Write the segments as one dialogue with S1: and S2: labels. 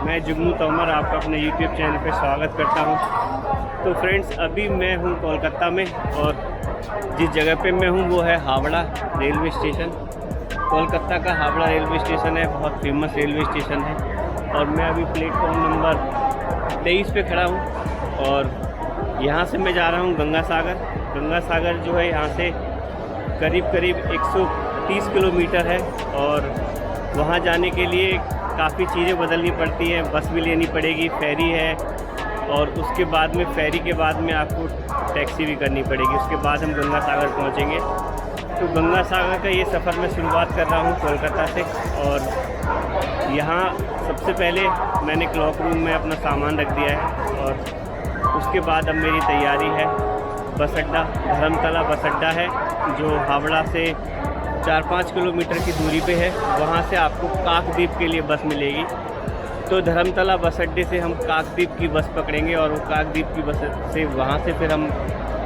S1: मैं जुगनू तोमर आपका अपने YouTube चैनल पे स्वागत करता हूँ। तो फ्रेंड्स, अभी मैं हूँ कोलकाता में और जिस जगह पे मैं हूँ वो है हावड़ा रेलवे स्टेशन। कोलकाता का हावड़ा रेलवे स्टेशन है, बहुत फेमस रेलवे स्टेशन है। और मैं अभी प्लेटफॉर्म नंबर 23 पे खड़ा हूँ और यहाँ से मैं जा रहा हूँ गंगा सागर। गंगा सागर जो है यहाँ से करीब 130 किलोमीटर है और वहाँ जाने के लिए काफ़ी चीज़ें बदलनी पड़ती हैं। बस भी लेनी पड़ेगी, फेरी है और उसके बाद में फेरी के बाद में आपको टैक्सी भी करनी पड़ेगी। उसके बाद हम गंगा सागर पहुँचेंगे। तो गंगा सागर का ये सफ़र मैं शुरुआत कर रहा हूँ कोलकाता से। और यहाँ सबसे पहले मैंने क्लॉक रूम में अपना सामान रख दिया है और उसके बाद अब मेरी तैयारी है बस अड्डा। धर्मतला बस अड्डा है जो हावड़ा से 4-5 किलोमीटर की दूरी पे है। वहाँ से आपको काकद्वीप के लिए बस मिलेगी। तो धर्मतला बस अड्डे से हम काकद्वीप की बस पकड़ेंगे और वो काकद्वीप की बस से वहाँ से फिर हम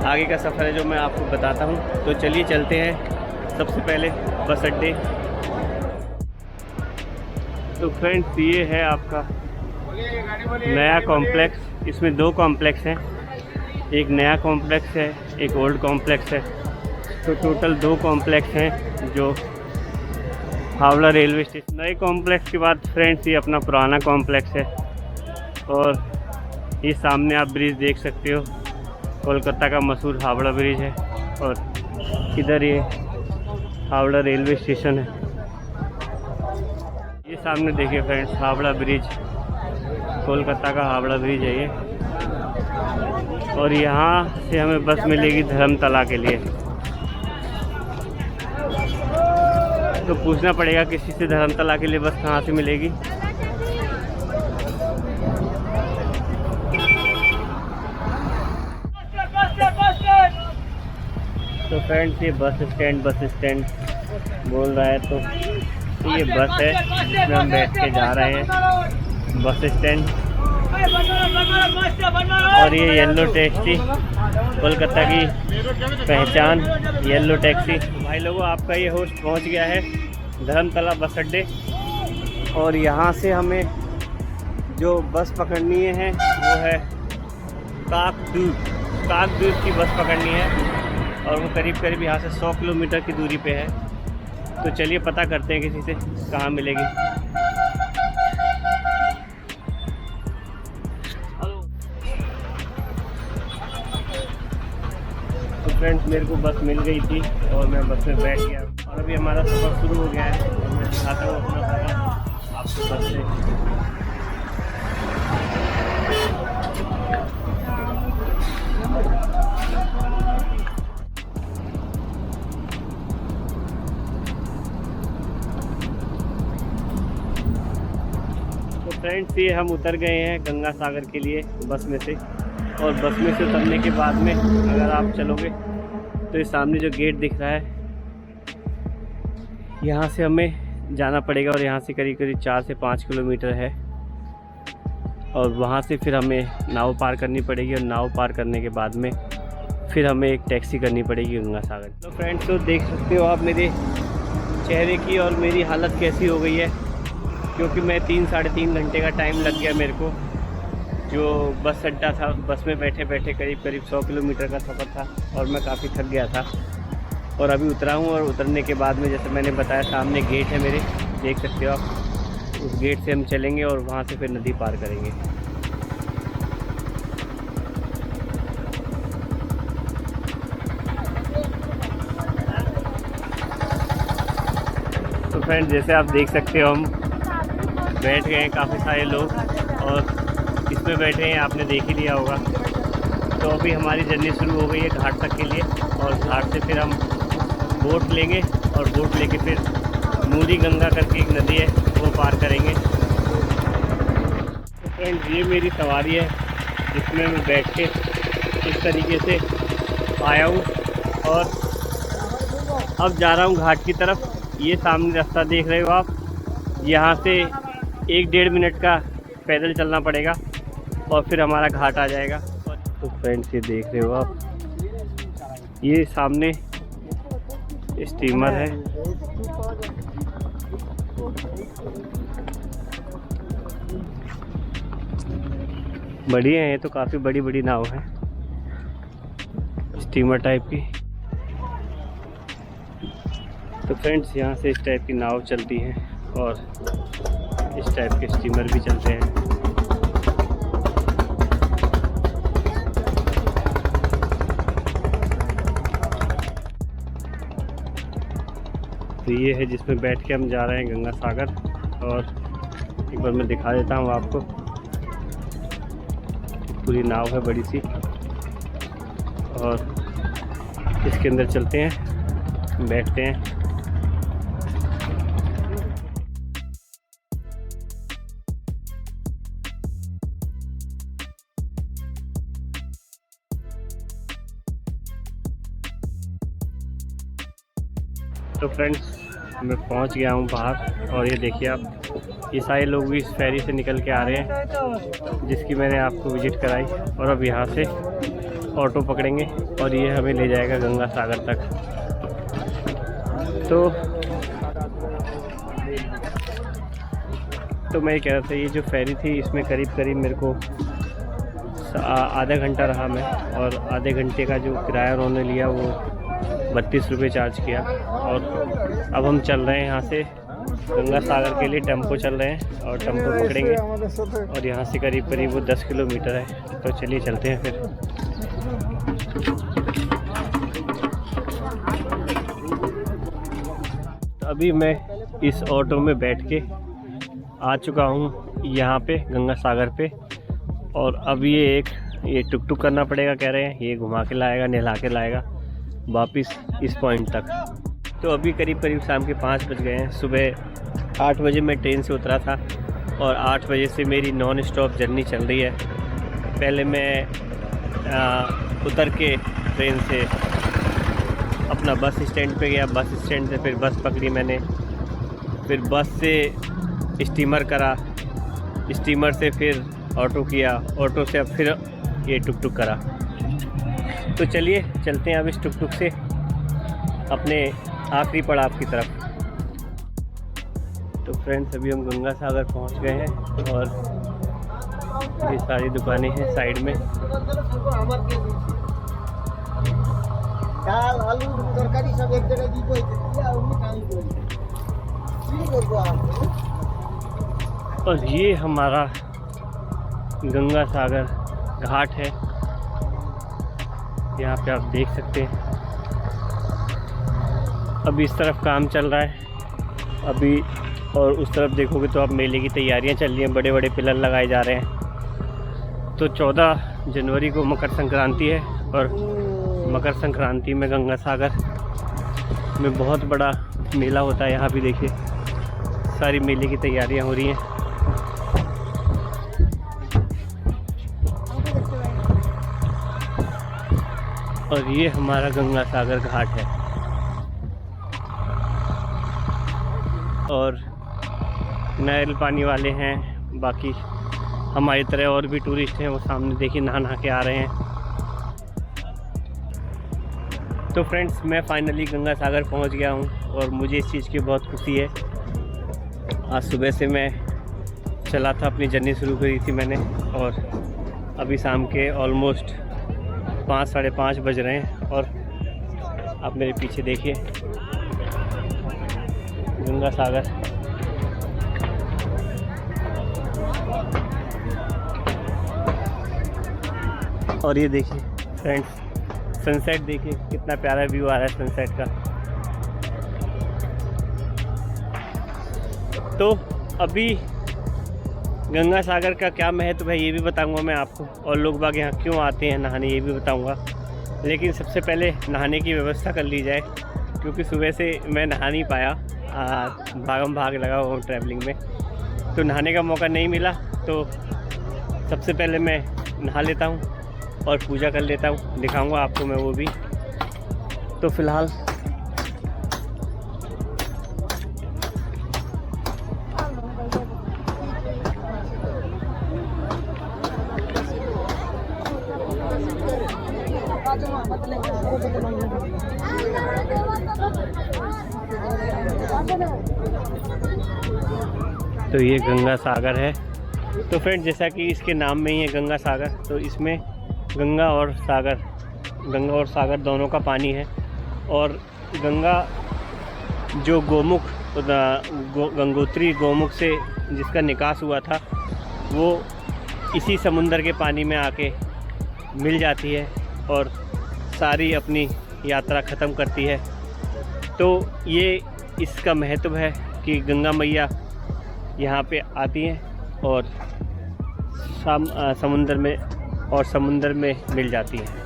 S1: आगे का सफ़र है जो मैं आपको बताता हूँ। तो चलिए चलते हैं सबसे पहले बस अड्डे। तो फ्रेंड्स, ये है आपका नया कॉम्प्लेक्स। इसमें 2 कॉम्प्लेक्स हैं, एक नया कॉम्प्लेक्स है, एक ओल्ड कॉम्प्लेक्स है। तो टोटल 2 कॉम्प्लेक्स हैं जो हावड़ा रेलवे स्टेशन। नए कॉम्प्लेक्स के बाद फ्रेंड्स ये अपना पुराना कॉम्प्लेक्स है। और ये सामने आप ब्रिज देख सकते हो, कोलकाता का मशहूर हावड़ा ब्रिज है। और इधर ये हावड़ा रेलवे स्टेशन है। ये सामने देखिए फ्रेंड्स, हावड़ा ब्रिज, कोलकाता का हावड़ा ब्रिज है ये। और यहाँ से हमें बस मिलेगी धर्मतला के लिए। तो पूछना पड़ेगा किसी से धर्मतला के लिए बस कहाँ से मिलेगी। तो फ्रेंड्स, ये बस स्टैंड बोल रहा है। तो ये बस है जिसमें हम बैठ के जा रहे हैं बस स्टैंड। और ये येलो टैक्सी, कोलकाता की पहचान येलो टैक्सी। भाई लोगों, आपका ये होस्ट पहुंच गया है धर्मतला बस अड्डे। और यहाँ से हमें जो बस पकड़नी है वो है काकद्वीप की बस पकड़नी है। और वो करीब यहाँ से 100 किलोमीटर की दूरी पे है। तो चलिए पता करते हैं किसी से कहाँ मिलेगी। तो फ्रेंड्स, मेरे को बस मिल गई थी और मैं बस में बैठ गया और अभी हमारा सफ़र शुरू हो गया है। और मैं दिखाता हूँ अपना सफ़र आपको बस से। तो फ्रेंड्स, ये हम उतर गए हैं गंगा सागर के लिए बस में से। और बस में से उतरने के बाद में अगर आप चलोगे तो ये सामने जो गेट दिख रहा है, यहाँ से हमें जाना पड़ेगा। और यहाँ से करीब 4 से 5 किलोमीटर है। और वहाँ से फिर हमें नाव पार करनी पड़ेगी। और नाव पार करने के बाद में फिर हमें एक टैक्सी करनी पड़ेगी गंगा सागर। तो फ्रेंड्स, तो देख सकते हो आप मेरे चेहरे की और मेरी हालत कैसी हो गई है, क्योंकि मैं 3-3.5 घंटे का टाइम लग गया मेरे को। जो बस अड्डा था, बस में बैठे करीब 100 किलोमीटर का सफ़र था और मैं काफ़ी थक गया था। और अभी उतरा हूँ और उतरने के बाद में जैसे मैंने बताया सामने गेट है मेरे, देख सकते हो आप। उस गेट से हम चलेंगे और वहाँ से फिर नदी पार करेंगे। तो फ्रेंड्स, जैसे आप देख सकते हो हम बैठ गए हैं काफ़ी सारे लोग और इसमें बैठे हैं, आपने देख ही लिया होगा। तो अभी हमारी जर्नी शुरू हो गई है घाट तक के लिए। और घाट से फिर हम बोट लेंगे और बोट लेके फिर मूरी गंगा करके एक नदी है वो पार करेंगे। तो फ्रेंड्स, ये मेरी सवारी है जिसमें मैं बैठ के इस तरीके से आया हूँ और अब जा रहा हूँ घाट की तरफ। ये सामने रास्ता देख रहे हो आप, यहाँ से 1-1.5 मिनट का पैदल चलना पड़ेगा और फिर हमारा घाट आ जाएगा। तो फ्रेंड्स, ये देख रहे हो आप, ये सामने स्टीमर है बढ़िया है, तो काफ़ी बड़ी बड़ी नाव है, स्टीमर टाइप की। तो फ्रेंड्स यहाँ से इस टाइप की नाव चलती हैं और इस टाइप के स्टीमर भी चलते हैं। तो ये है जिसमें बैठ के हम जा रहे हैं गंगा सागर। और एक बार मैं दिखा देता हूँ आपको, पूरी नाव है बड़ी सी और इसके अंदर चलते हैं, बैठते हैं। तो फ्रेंड्स मैं पहुंच गया हूं बाहर और ये देखिए आप, ये सारे लोग भी इस फेरी से निकल के आ रहे हैं जिसकी मैंने आपको विज़िट कराई। और अब यहाँ से ऑटो पकड़ेंगे और ये हमें ले जाएगा गंगा सागर तक। तो मैं ये कह रहा था, ये जो फेरी थी इसमें करीब करीब मेरे को आधा घंटा रहा मैं, और आधे घंटे का जो किराया उन्होंने लिया वो 32 रुपये चार्ज किया। और अब हम चल रहे हैं यहाँ से गंगा सागर के लिए, टेम्पो चल रहे हैं और टेम्पो पकड़ेंगे और यहाँ से करीब करीब वो 10 किलोमीटर है। तो चलिए चलते हैं फिर। तो अभी मैं इस ऑटो में बैठ के आ चुका हूँ यहाँ पे गंगा सागर पे, और अब ये टुक टुक करना पड़ेगा कह रहे हैं, ये घुमा के लाएगा, नहला के लाएगा वापस इस पॉइंट तक। तो अभी करीब करीब शाम के 5 बज गए हैं। सुबह 8 बजे मैं ट्रेन से उतरा था और 8 बजे से मेरी नॉन स्टॉप जर्नी चल रही है। पहले मैं उतर के ट्रेन से अपना बस स्टैंड पे गया, बस स्टैंड से फिर बस पकड़ी मैंने, फिर बस से स्टीमर करा, स्टीमर से फिर ऑटो किया, ऑटो से अब फिर ये टुक टुक करा। तो चलिए चलते हैं अब इस टुक टुक से अपने आखिरी पड़ाव की तरफ। तो फ्रेंड्स अभी हम गंगा सागर पहुंच गए हैं और ये सारी दुकानें हैं साइड में। और ये हमारा गंगा सागर घाट है, यहाँ पे आप देख सकते हैं। अभी इस तरफ काम चल रहा है अभी, और उस तरफ देखोगे तो आप मेले की तैयारियां चल रही हैं, बड़े बड़े पिलर लगाए जा रहे हैं। तो 14 जनवरी को मकर संक्रांति है और मकर संक्रांति में गंगा सागर में बहुत बड़ा मेला होता है। यहाँ भी देखिए सारी मेले की तैयारियां हो रही हैं। और ये हमारा गंगा सागर घाट है। और नारियल पानी वाले हैं, बाकी हमारी तरह और भी टूरिस्ट हैं, वो सामने देखिए नहा के आ रहे हैं। तो फ्रेंड्स मैं फाइनली गंगा सागर पहुंच गया हूं और मुझे इस चीज़ की बहुत खुशी है। आज सुबह से मैं चला था, अपनी जर्नी शुरू करी थी मैंने, और अभी शाम के ऑलमोस्ट 5 साढ़े 5 बज रहे हैं। और आप मेरे पीछे देखिए गंगा सागर। और ये देखिए फ्रेंड्स सनसेट, देखिए कितना प्यारा व्यू आ रहा है सनसेट का। तो अभी गंगा सागर का क्या महत्व है ये भी बताऊंगा मैं आपको, और लोग बाग यहाँ क्यों आते हैं नहाने ये भी बताऊंगा। लेकिन सबसे पहले नहाने की व्यवस्था कर ली जाए, क्योंकि सुबह से मैं नहा नहीं पाया, भागम भाग लगा हुआ ट्रैवलिंग में, तो नहाने का मौका नहीं मिला। तो सबसे पहले मैं नहा लेता हूँ और पूजा कर लेता हूँ, दिखाऊंगा आपको मैं वो भी। तो फिलहाल तो ये गंगा सागर है। तो फ्रेंड्स, जैसा कि इसके नाम में ही है गंगा सागर, तो इसमें गंगा और सागर दोनों का पानी है। और गंगा जो गंगोत्री गोमुख से जिसका निकास हुआ था, वो इसी समुंदर के पानी में आके मिल जाती है और सारी अपनी यात्रा ख़त्म करती है। तो ये इसका महत्व है कि गंगा मैया यहाँ पे आती हैं और समुंदर में मिल जाती हैं।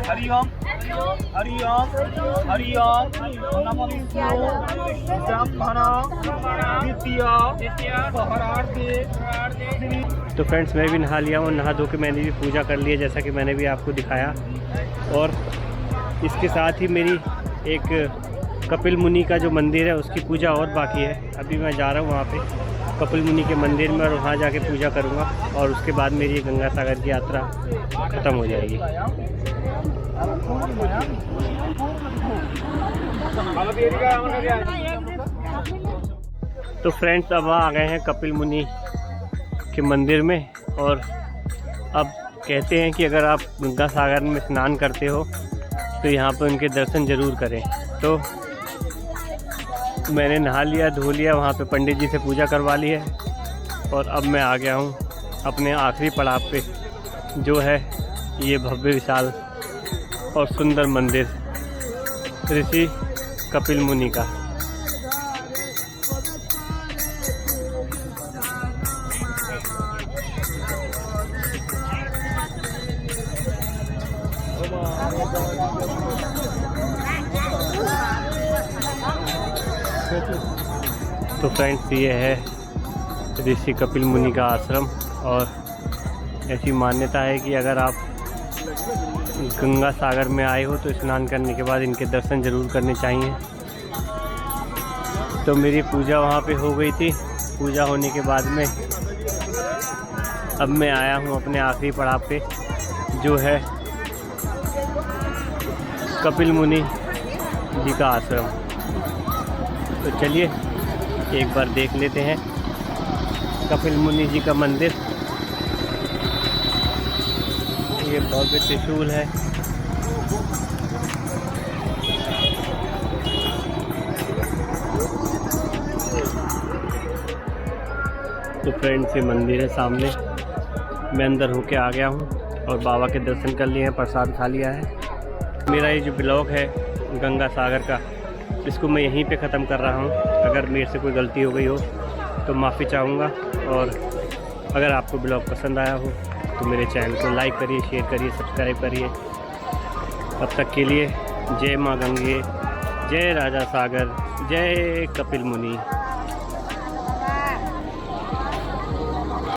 S2: हरि ओम हरि ओम हरि ओम नमो
S1: तो फ्रेंड्स, मैं भी नहा लिया हूँ। नहा धो के मैंने भी पूजा कर ली है, जैसा कि मैंने भी आपको दिखाया। और इसके साथ ही मेरी एक कपिल मुनि का जो मंदिर है उसकी पूजा और बाकी है। अभी मैं जा रहा हूँ वहाँ पे कपिल मुनि के मंदिर में और वहाँ जाके पूजा करूँगा और उसके बाद मेरी गंगा सागर की यात्रा ख़त्म हो जाएगी। तो फ्रेंड्स, अब आ गए हैं कपिल मुनि के मंदिर में। और अब कहते हैं कि अगर आप गंगा सागर में स्नान करते हो तो यहाँ पर उनके दर्शन ज़रूर करें। तो मैंने नहा लिया, धो लिया, वहाँ पे पंडित जी से पूजा करवा ली है और अब मैं आ गया हूँ अपने आखिरी पड़ाव पे, जो है ये भव्य विशाल और सुंदर मंदिर ऋषि कपिल मुनि का। तो फ्रेंड्स, ये है ऋषि कपिल मुनि का आश्रम। और ऐसी मान्यता है कि अगर आप गंगा सागर में आए हो तो स्नान करने के बाद इनके दर्शन ज़रूर करने चाहिए। तो मेरी पूजा वहाँ पे हो गई थी। पूजा होने के बाद में अब मैं आया हूँ अपने आखिरी पड़ाव पे, जो है कपिल मुनि जी का आश्रम। तो चलिए एक बार देख लेते हैं कपिल मुनि जी का मंदिर। ये भव्य त्रिशूल है। तो फ्रेंड्स, ये मंदिर है सामने। मैं अंदर होके आ गया हूँ और बाबा के दर्शन कर लिए हैं, प्रसाद खा लिया है। मेरा ये जो ब्लॉग है गंगा सागर का, इसको मैं यहीं पे ख़त्म कर रहा हूँ। अगर मेरे से कोई गलती हो गई हो तो माफ़ी चाहूँगा। और अगर आपको ब्लॉग पसंद आया हो तो मेरे चैनल को लाइक करिए, शेयर करिए, सब्सक्राइब करिए। तब तक के लिए जय माँ गंगे, जय राजा सागर, जय कपिल मुनि।